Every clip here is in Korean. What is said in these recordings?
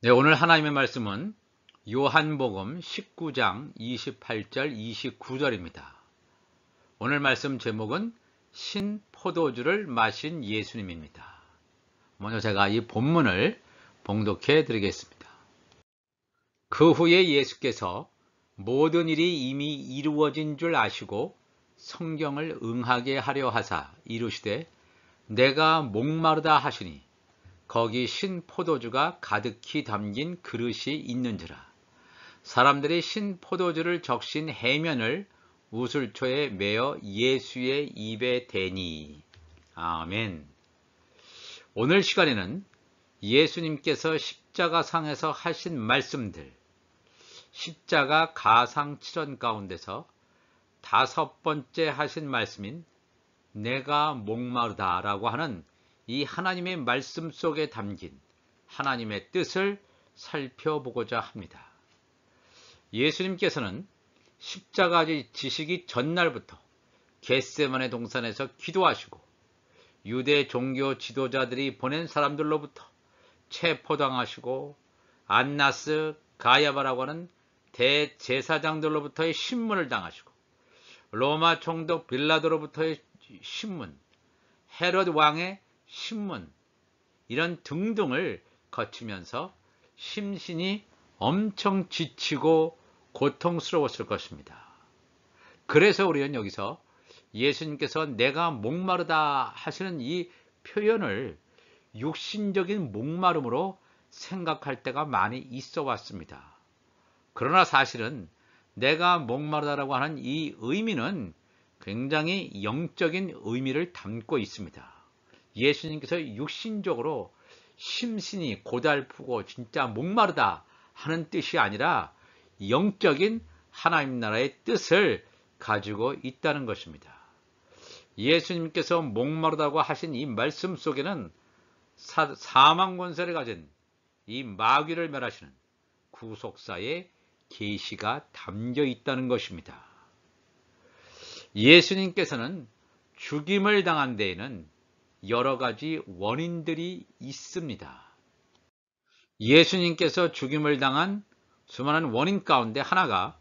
네, 오늘 하나님의 말씀은 요한복음 19장 28절 29절입니다. 오늘 말씀 제목은 신포도주를 마신 예수님입니다. 먼저 제가 이 본문을 봉독해 드리겠습니다. 그 후에 예수께서 모든 일이 이미 이루어진 줄 아시고 성경을 응하게 하려 하사 이르시되 내가 목마르다 하시니 거기 신포도주가 가득히 담긴 그릇이 있는지라. 사람들이 신포도주를 적신 해면을 우슬초에 메어 예수의 입에 대니. 아멘. 오늘 시간에는 예수님께서 십자가상에서 하신 말씀들, 십자가 가상칠언 가운데서 다섯 번째 하신 말씀인 내가 목마르다 라고 하는 이 하나님의 말씀 속에 담긴 하나님의 뜻을 살펴보고자 합니다. 예수님께서는 십자가 지시기 전날부터 겟세마네 동산에서 기도하시고 유대 종교 지도자들이 보낸 사람들로부터 체포당하시고 안나스, 가야바라고 하는 대제사장들로부터의 신문을 당하시고 로마 총독 빌라도로부터의 신문, 헤롯 왕의 신문, 이런 등등을 거치면서 심신이 엄청 지치고 고통스러웠을 것입니다. 그래서 우리는 여기서 예수님께서 내가 목마르다 하시는 이 표현을 육신적인 목마름으로 생각할 때가 많이 있어 왔습니다. 그러나 사실은 내가 목마르다라고 하는 이 의미는 굉장히 영적인 의미를 담고 있습니다. 예수님께서 육신적으로 심신이 고달프고 진짜 목마르다 하는 뜻이 아니라 영적인 하나님 나라의 뜻을 가지고 있다는 것입니다. 예수님께서 목마르다고 하신 이 말씀 속에는 사망 권세를 가진 이 마귀를 멸하시는 구속사의 계시가 담겨 있다는 것입니다. 예수님께서는 죽임을 당한 데에는 여러 가지 원인들이 있습니다. 예수님께서 죽임을 당한 수많은 원인 가운데 하나가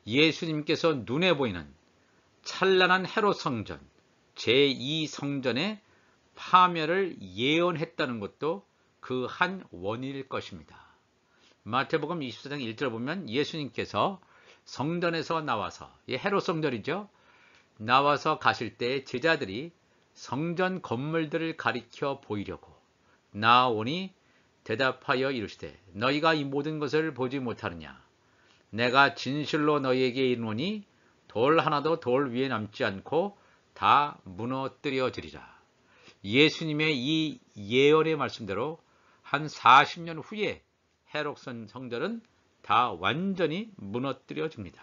예수님께서 눈에 보이는 찬란한 헤롯 성전, 제2성전의 파멸을 예언했다는 것도 그 한 원인일 것입니다. 마태복음 24장 1절을 보면 예수님께서 성전에서 나와서, 헤롯 성전이죠, 나와서 가실 때 제자들이 성전 건물들을 가리켜 보이려고 나오니 대답하여 이르시되 너희가 이 모든 것을 보지 못하느냐. 내가 진실로 너희에게 이르노니 돌 하나도 돌 위에 남지 않고 다 무너뜨려지리라. 예수님의 이 예언의 말씀대로 한 40년 후에 헤롯 성전은 다 완전히 무너뜨려집니다.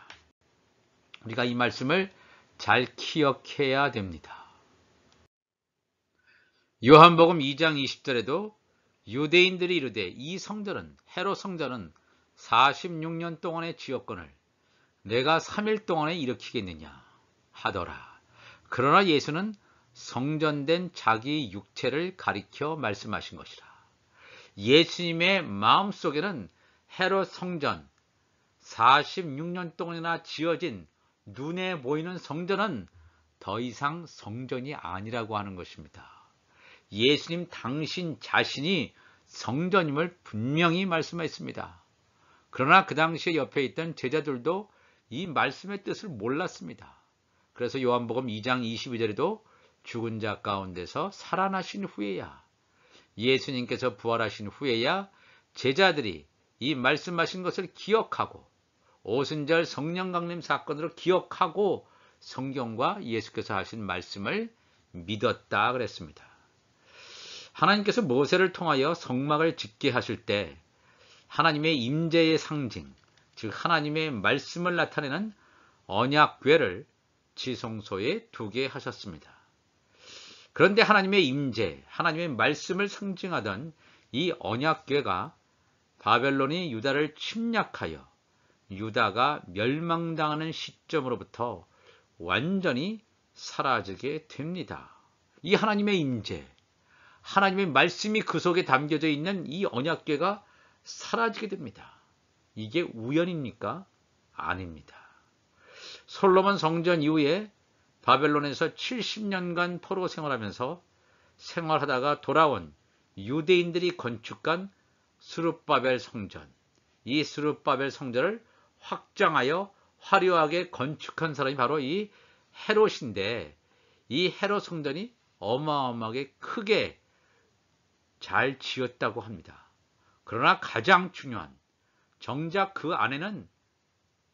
우리가 이 말씀을 잘 기억해야 됩니다. 요한복음 2장 20절에도 유대인들이 이르되 이 성전은, 헤롯 성전은 46년 동안의 지역권을 내가 3일 동안에 일으키겠느냐 하더라. 그러나 예수는 성전된 자기 육체를 가리켜 말씀하신 것이라. 예수님의 마음속에는 헤롯 성전, 46년 동안이나 지어진 눈에 보이는 성전은 더 이상 성전이 아니라고 하는 것입니다. 예수님 당신 자신이 성전임을 분명히 말씀했습니다. 그러나 그 당시에 옆에 있던 제자들도 이 말씀의 뜻을 몰랐습니다. 그래서 요한복음 2장 22절에도 죽은 자 가운데서 살아나신 후에야, 예수님께서 부활하신 후에야 제자들이 이 말씀하신 것을 기억하고 오순절 성령 강림 사건으로 기억하고 성경과 예수께서 하신 말씀을 믿었다 그랬습니다. 하나님께서 모세를 통하여 성막을 짓게 하실 때 하나님의 임재의 상징, 즉 하나님의 말씀을 나타내는 언약궤를 지성소에 두게 하셨습니다. 그런데 하나님의 임재, 하나님의 말씀을 상징하던 이 언약궤가 바벨론이 유다를 침략하여 유다가 멸망당하는 시점으로부터 완전히 사라지게 됩니다. 이 하나님의 임재, 하나님의 말씀이 그 속에 담겨져 있는 이 언약궤가 사라지게 됩니다. 이게 우연입니까? 아닙니다. 솔로몬 성전 이후에 바벨론에서 70년간 포로 생활하면서 생활하다가 돌아온 유대인들이 건축한 스룹바벨 성전, 이 스룹바벨 성전을 확장하여 화려하게 건축한 사람이 바로 이 헤롯인데, 이 헤롯 성전이 어마어마하게 크게 잘 지었다고 합니다. 그러나 가장 중요한, 정작 그 안에는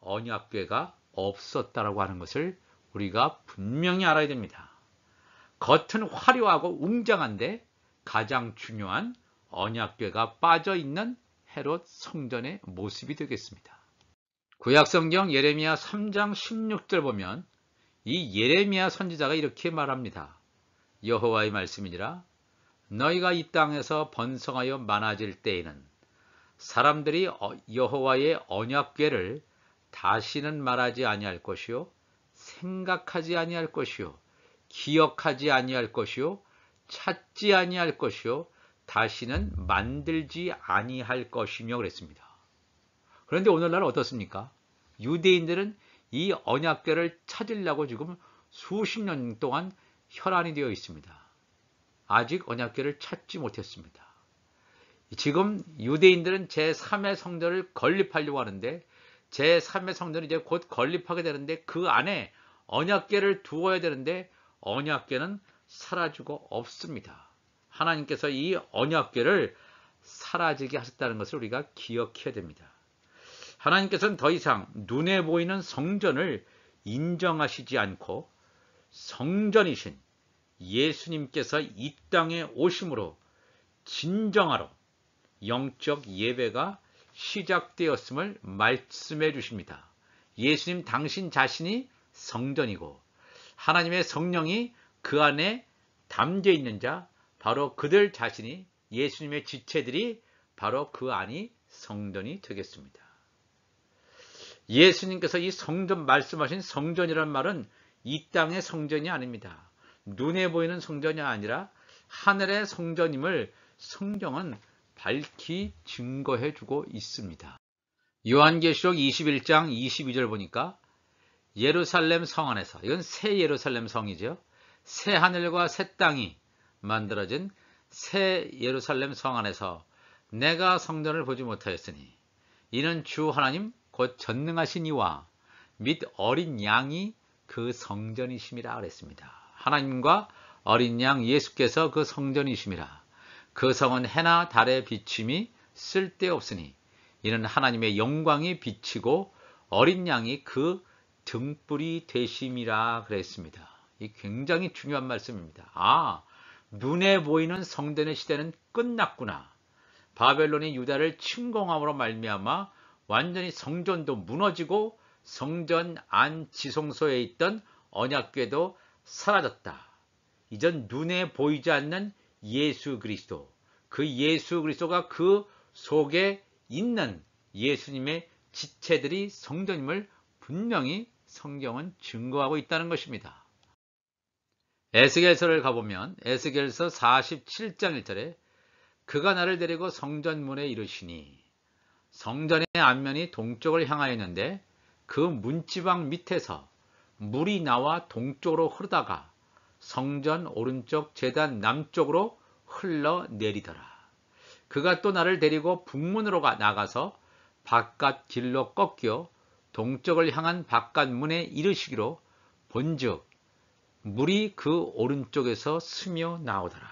언약궤가 없었다라고 하는 것을 우리가 분명히 알아야 됩니다. 겉은 화려하고 웅장한데 가장 중요한 언약궤가 빠져있는 헤롯 성전의 모습이 되겠습니다. 구약성경 예레미야 3장 16절 보면 이 예레미야 선지자가 이렇게 말합니다. 여호와의 말씀이니라. 너희가 이 땅에서 번성하여 많아질 때에는 사람들이 여호와의 언약궤를 다시는 말하지 아니할 것이요, 생각하지 아니할 것이요, 기억하지 아니할 것이요, 찾지 아니할 것이요, 다시는 만들지 아니할 것이며 그랬습니다. 그런데 오늘날 어떻습니까? 유대인들은 이 언약궤를 찾으려고 지금 수십 년 동안 혈안이 되어 있습니다. 아직 언약궤를 찾지 못했습니다. 지금 유대인들은 제3의 성전을 건립하려고 하는데, 제3의 성전이 이제 곧 건립하게 되는데 그 안에 언약궤를 두어야 되는데 언약궤는 사라지고 없습니다. 하나님께서 이 언약궤를 사라지게 하셨다는 것을 우리가 기억해야 됩니다. 하나님께서는 더 이상 눈에 보이는 성전을 인정하시지 않고 성전이신 예수님께서 이 땅에 오심으로 진정하러 영적 예배가 시작되었음을 말씀해 주십니다. 예수님 당신 자신이 성전이고 하나님의 성령이 그 안에 담겨 있는 자, 바로 그들 자신이, 예수님의 지체들이 바로 그 안이 성전이 되겠습니다. 예수님께서 이 성전, 말씀하신 성전이란 말은 이 땅의 성전이 아닙니다. 눈에 보이는 성전이 아니라 하늘의 성전임을 성경은 밝히 증거해 주고 있습니다. 요한계시록 21장 22절 보니까 예루살렘 성 안에서, 이건 새 예루살렘 성이죠. 새 하늘과 새 땅이 만들어진 새 예루살렘 성 안에서 내가 성전을 보지 못하였으니 이는 주 하나님 곧 전능하신 이와 및 어린 양이 그 성전이심이라 그랬습니다. 하나님과 어린 양 예수께서 그 성전이심이라. 그 성은 해나 달의 비침이 쓸데없으니 이는 하나님의 영광이 비치고 어린 양이 그 등불이 되심이라 그랬습니다. 이 굉장히 중요한 말씀입니다. 눈에 보이는 성전의 시대는 끝났구나. 바벨론이 유다를 침공함으로 말미암아 완전히 성전도 무너지고 성전 안 지성소에 있던 언약궤도 사라졌다. 이전 눈에 보이지 않는 예수 그리스도, 그 예수 그리스도가 그 속에 있는 예수님의 지체들이 성전임을 분명히 성경은 증거하고 있다는 것입니다. 에스겔서를 가보면 에스겔서 47장 1절에 그가 나를 데리고 성전문에 이르시니, 성전의 앞면이 동쪽을 향하였는데 그 문지방 밑에서 물이 나와 동쪽으로 흐르다가 성전 오른쪽 제단 남쪽으로 흘러내리더라. 그가 또 나를 데리고 북문으로 나가서 바깥 길로 꺾여 동쪽을 향한 바깥 문에 이르시기로 본즉 물이 그 오른쪽에서 스며 나오더라.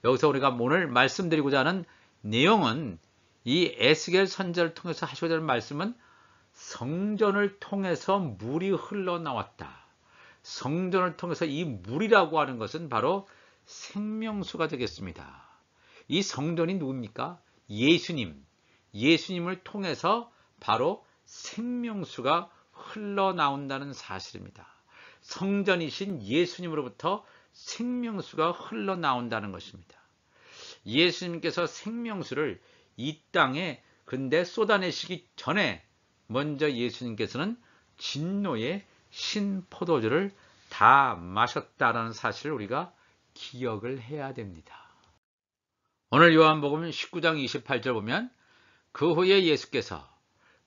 여기서 우리가 오늘 말씀드리고자 하는 내용은, 이 에스겔 선지자를 통해서 하셔야 되는 말씀은 성전을 통해서 물이 흘러나왔다. 성전을 통해서 이 물이라고 하는 것은 바로 생명수가 되겠습니다. 이 성전이 누굽니까? 예수님을 통해서 바로 생명수가 흘러나온다는 사실입니다. 성전이신 예수님으로부터 생명수가 흘러나온다는 것입니다. 예수님께서 생명수를 이 땅에 근데 쏟아내시기 전에 먼저 예수님께서는 진노의 신포도주를 다 마셨다라는 사실을 우리가 기억을 해야 됩니다. 오늘 요한복음 19장 28절 보면 그 후에 예수께서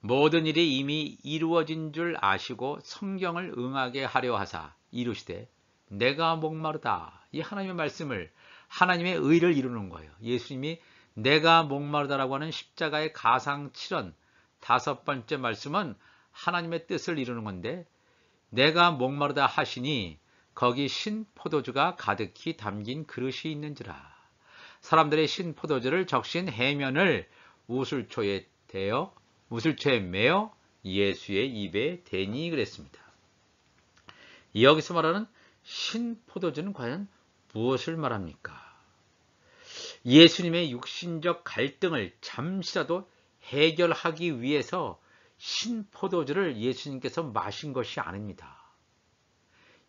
모든 일이 이미 이루어진 줄 아시고 성경을 응하게 하려 하사 이루시되 내가 목마르다. 이 하나님의 말씀을, 하나님의 의를 이루는 거예요. 예수님이 내가 목마르다라고 하는 십자가의 가상 7원 5번째 말씀은 하나님의 뜻을 이루는 건데, 내가 목마르다 하시니 거기 신포도주가 가득히 담긴 그릇이 있는지라. 사람들의 신포도주를 적신 해면을 우슬초에 매어 예수의 입에 대니 그랬습니다. 여기서 말하는 신포도주는 과연 무엇을 말합니까? 예수님의 육신적 갈등을 잠시라도 해결하기 위해서 신포도주를 예수님께서 마신 것이 아닙니다.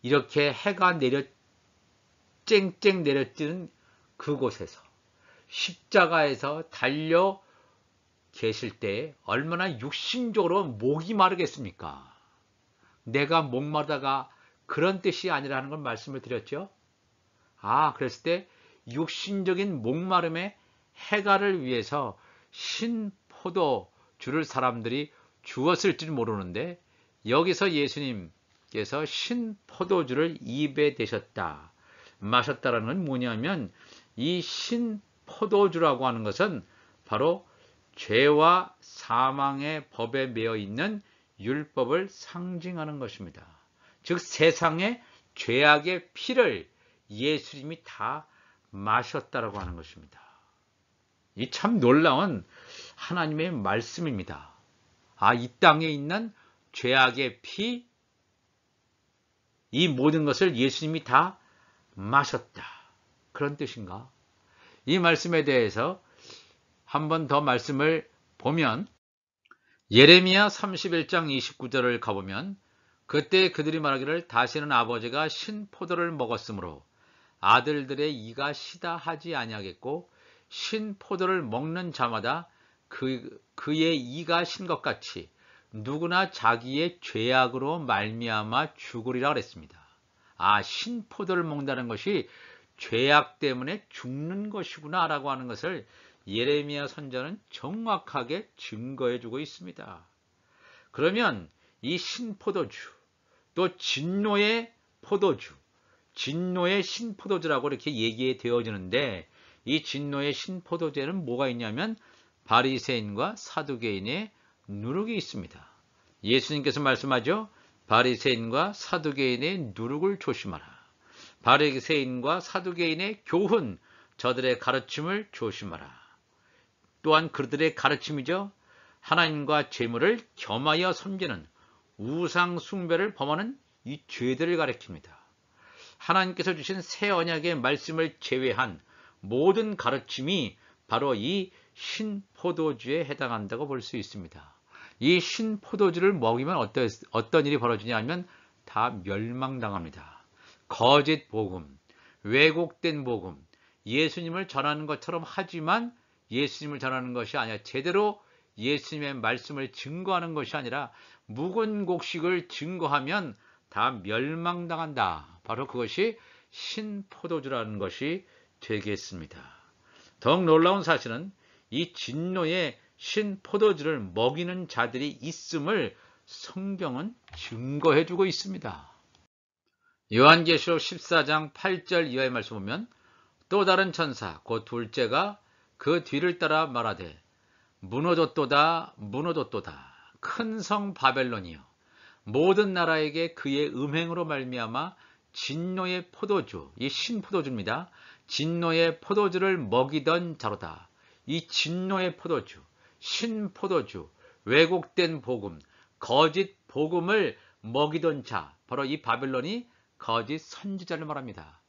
이렇게 해가 쨍쨍 내려뜨는 그곳에서 십자가에서 달려 계실 때 얼마나 육신적으로 목이 마르겠습니까? 내가 목마르다가 그런 뜻이 아니라는 걸 말씀을 드렸죠. 그랬을 때 육신적인 목마름의 해가를 위해서 신포도주를 사람들이 주었을지 모르는데, 여기서 예수님께서 신포도주를 입에 대셨다, 마셨다라는 건 뭐냐면, 이 신포도주라고 하는 것은 바로 죄와 사망의 법에 매여 있는 율법을 상징하는 것입니다. 즉 세상의 죄악의 피를 예수님이 다 마셨다라고 하는 것입니다. 이 참 놀라운 하나님의 말씀입니다. 이 땅에 있는 죄악의 피, 이 모든 것을 예수님이 다 마셨다. 그런 뜻인가? 이 말씀에 대해서 한 번 더 말씀을 보면, 예레미야 31장 29절을 가보면, 그때 그들이 말하기를 다시는 아버지가 신포도를 먹었으므로 아들들의 이가 시다 하지 아니하겠고, 신포도를 먹는 자마다 그의 이가 신 것 같이 누구나 자기의 죄악으로 말미암아 죽으리라 그랬습니다. 신포도를 먹는다는 것이 죄악 때문에 죽는 것이구나 라고 하는 것을 예레미야 선지자는 정확하게 증거해 주고 있습니다. 그러면 이 신포도주, 또 진노의 포도주, 진노의 신포도주라고 이렇게 얘기되어지는데, 이 진노의 신포도주에는 뭐가 있냐면 바리새인과 사두개인의 누룩이 있습니다. 예수님께서 말씀하죠. 바리새인과 사두개인의 누룩을 조심하라. 바리새인과 사두개인의 교훈, 저들의 가르침을 조심하라. 또한 그들의 가르침이죠. 하나님과 재물을 겸하여 섬기는 우상 숭배를 범하는 이 죄들을 가리킵니다. 하나님께서 주신 새 언약의 말씀을 제외한 모든 가르침이 바로 이 신포도주에 해당한다고 볼 수 있습니다. 이 신포도주를 먹이면 어떤 일이 벌어지냐 하면 다 멸망당합니다. 거짓 복음, 왜곡된 복음, 예수님을 전하는 것처럼 하지만 예수님을 전하는 것이 아니라 제대로 예수님의 말씀을 증거하는 것이 아니라 묵은 곡식을 증거하면 다 멸망당한다. 바로 그것이 신포도주라는 것이 되겠습니다. 더욱 놀라운 사실은 이 진노의 신포도주를 먹이는 자들이 있음을 성경은 증거해 주고 있습니다. 요한계시록 14장 8절 이하의 말씀 보면, 또 다른 천사 곧 둘째가 그 뒤를 따라 말하되 무너졌도다 무너졌도다 큰 성 바벨론이여, 모든 나라에게 그의 음행으로 말미암아 진노의 포도주, 이 신포도주입니다. 진노의 포도주를 먹이던 자로다. 이 진노의 포도주, 신포도주, 왜곡된 복음, 거짓 복음을 먹이던 자, 바로 이 바벨론이 거짓 선지자를 말합니다.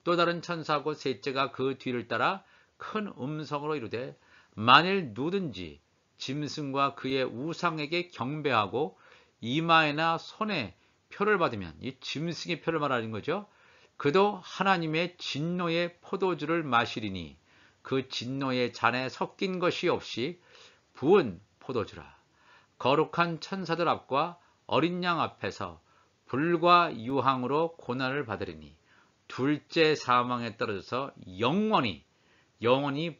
또 다른 천사고 셋째가 그 뒤를 따라 큰 음성으로 이르되 만일 누든지 짐승과 그의 우상에게 경배하고 이마에나 손에 표를 받으면, 이 짐승의 표를 말하는 거죠. 그도 하나님의 진노의 포도주를 마시리니 그 진노의 잔에 섞인 것이 없이 부은 포도주라. 거룩한 천사들 앞과 어린 양 앞에서 불과 유황으로 고난을 받으리니 둘째 사망에 떨어져서 영원히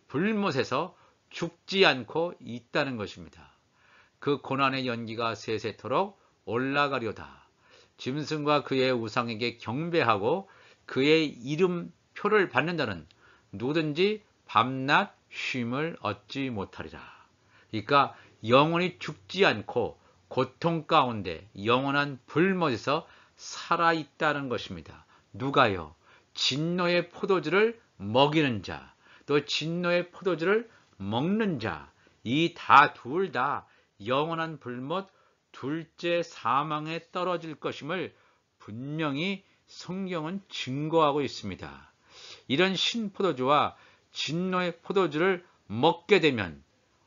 불못에서 죽지 않고 있다는 것입니다. 그 고난의 연기가 세세토록 올라가려다. 짐승과 그의 우상에게 경배하고 그의 이름표를 받는 자는 누구든지 밤낮 쉼을 얻지 못하리라. 그러니까 영원히 죽지 않고 고통 가운데 영원한 불못에서 살아있다는 것입니다. 누가요? 진노의 포도주를 먹이는 자, 또 진노의 포도주를 먹는 자, 이 둘 다 영원한 불못 둘째 사망에 떨어질 것임을 분명히 성경은 증거하고 있습니다. 이런 신포도주와 진노의 포도주를 먹게 되면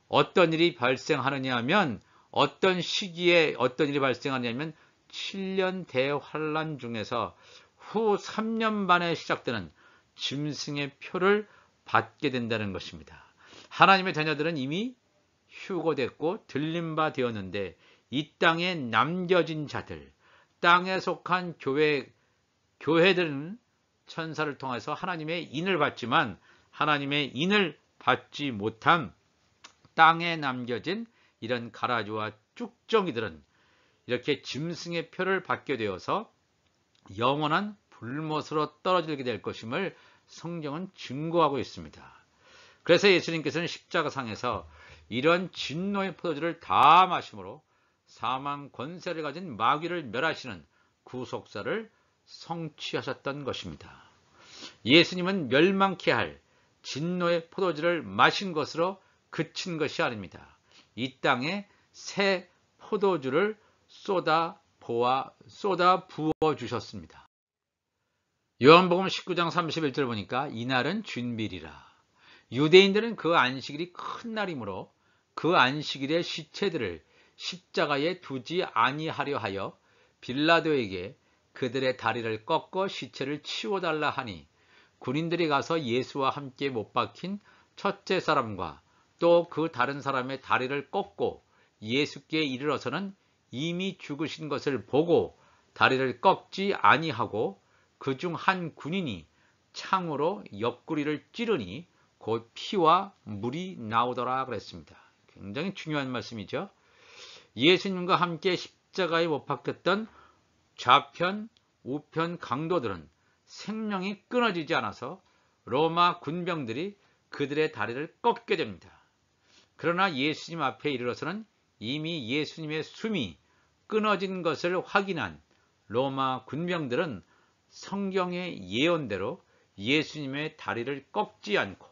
어떤 일이 발생하느냐 하면 어떤 시기에 어떤 일이 발생하냐면 7년 대환란 중에서 후 3년 반에 시작되는 짐승의 표를 받게 된다는 것입니다. 하나님의 자녀들은 이미 휴거됐고 들린 바 되었는데 이 땅에 남겨진 자들, 땅에 속한 교회들은 천사를 통해서 하나님의 인을 받지만 하나님의 인을 받지 못한 땅에 남겨진 이런 가라지와 쭉정이들은 이렇게 짐승의 표를 받게 되어서 영원한 불못으로 떨어지게 될 것임을 성경은 증거하고 있습니다. 그래서 예수님께서는 십자가상에서 이런 진노의 포도주를 다 마심으로 사망 권세를 가진 마귀를 멸하시는 구속사를 성취하셨던 것입니다. 예수님은 멸망케 할 진노의 포도주를 마신 것으로 그친 것이 아닙니다. 이 땅에 새 포도주를 쏟아 부어 주셨습니다. 요한복음 19장 31절 보니까 이날은 주일이라. 유대인들은 그 안식일이 큰 날이므로 그 안식일의 시체들을 십자가에 두지 아니하려 하여 빌라도에게 그들의 다리를 꺾어 시체를 치워달라 하니 군인들이 가서 예수와 함께 못 박힌 첫째 사람과 또 그 다른 사람의 다리를 꺾고 예수께 이르러서는 이미 죽으신 것을 보고 다리를 꺾지 아니하고 그중 한 군인이 창으로 옆구리를 찌르니 곧 피와 물이 나오더라 그랬습니다. 굉장히 중요한 말씀이죠. 예수님과 함께 십자가에 못 박혔던 좌편, 우편 강도들은 생명이 끊어지지 않아서 로마 군병들이 그들의 다리를 꺾게 됩니다. 그러나 예수님 앞에 이르러서는 이미 예수님의 숨이 끊어진 것을 확인한 로마 군병들은 성경의 예언대로 예수님의 다리를 꺾지 않고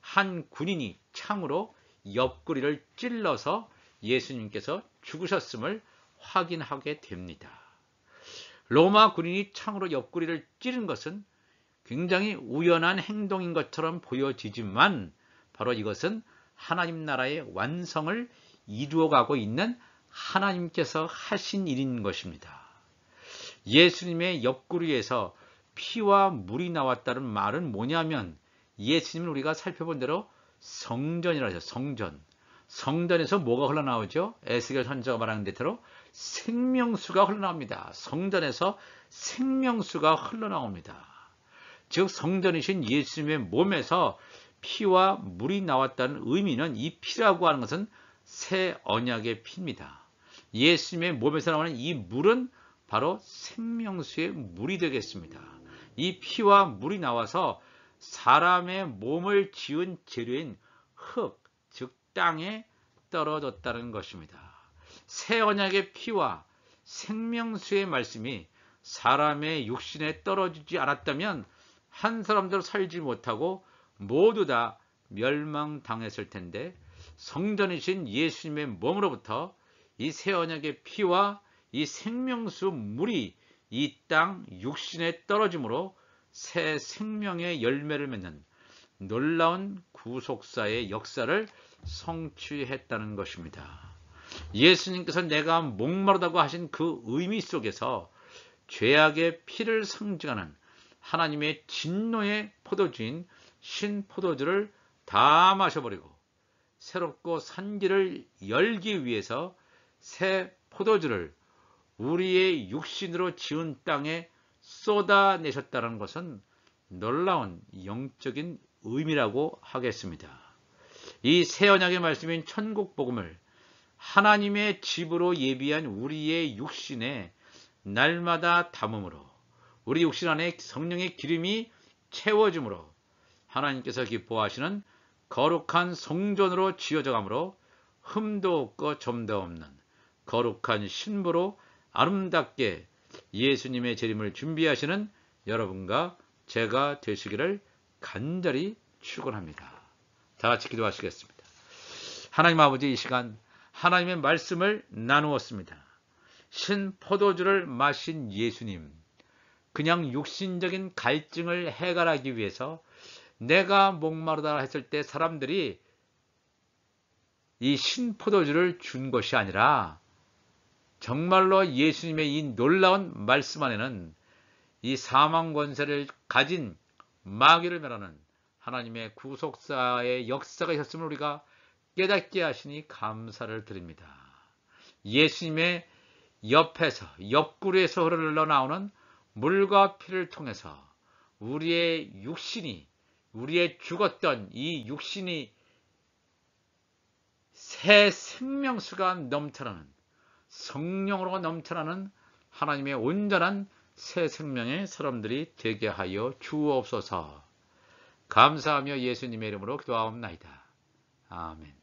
한 군인이 창으로 옆구리를 찔러서 예수님께서 죽으셨음을 확인하게 됩니다. 로마 군인이 창으로 옆구리를 찌른 것은 굉장히 우연한 행동인 것처럼 보여지지만 바로 이것은 하나님 나라의 완성을 이루어가고 있는 하나님께서 하신 일인 것입니다. 예수님의 옆구리에서 피와 물이 나왔다는 말은 뭐냐면 예수님을 우리가 살펴본 대로 성전이라 하죠. 성전. 성전에서 뭐가 흘러나오죠? 에스겔 선지자가 말하는 대로 생명수가 흘러나옵니다. 성전에서 생명수가 흘러나옵니다. 즉 성전이신 예수님의 몸에서 피와 물이 나왔다는 의미는 이 피라고 하는 것은 새 언약의 피입니다. 예수님의 몸에서 나오는 이 물은 바로 생명수의 물이 되겠습니다. 이 피와 물이 나와서 사람의 몸을 지은 재료인 흙, 즉 땅에 떨어졌다는 것입니다. 새 언약의 피와 생명수의 말씀이 사람의 육신에 떨어지지 않았다면 한 사람도 살지 못하고 모두 다 멸망당했을 텐데 성전이신 예수님의 몸으로부터 이 새 언약의 피와 이 생명수 물이 이 땅 육신에 떨어짐으로 새 생명의 열매를 맺는 놀라운 구속사의 역사를 성취했다는 것입니다. 예수님께서 내가 목마르다고 하신 그 의미 속에서 죄악의 피를 상징하는 하나님의 진노의 포도주인 신포도주를 다 마셔버리고 새롭고 산 길을 열기 위해서 새 포도주를 우리의 육신으로 지은 땅에 쏟아내셨다는 것은 놀라운 영적인 의미라고 하겠습니다. 이 새 언약의 말씀인 천국 복음을 하나님의 집으로 예비한 우리의 육신에 날마다 담음으로 우리 육신 안에 성령의 기름이 채워줌으로 하나님께서 기뻐하시는 거룩한 성전으로 지어져 가므로 흠도 없고 점도 없는 거룩한 신부로 아름답게 예수님의 재림을 준비하시는 여러분과 제가 되시기를 간절히 축원합니다. 다 같이 기도하시겠습니다. 하나님 아버지, 이 시간 하나님의 말씀을 나누었습니다. 신 포도주를 마신 예수님, 그냥 육신적인 갈증을 해결하기 위해서 내가 목마르다 했을 때 사람들이 이 신 포도주를 준 것이 아니라 정말로 예수님의 이 놀라운 말씀 안에는 이 사망 권세를 가진 마귀를 멸하는 하나님의 구속사의 역사가 있었음을 우리가 깨닫게 하시니 감사를 드립니다. 예수님의 옆에서, 옆구리에서 흘러나오는 물과 피를 통해서 우리의 육신이, 우리의 죽었던 이 육신이 새 생명수가 넘쳐나는, 성령으로 넘쳐나는 하나님의 온전한 새 생명의 사람들이 되게 하여 주옵소서. 감사하며 예수님의 이름으로 기도하옵나이다. 아멘.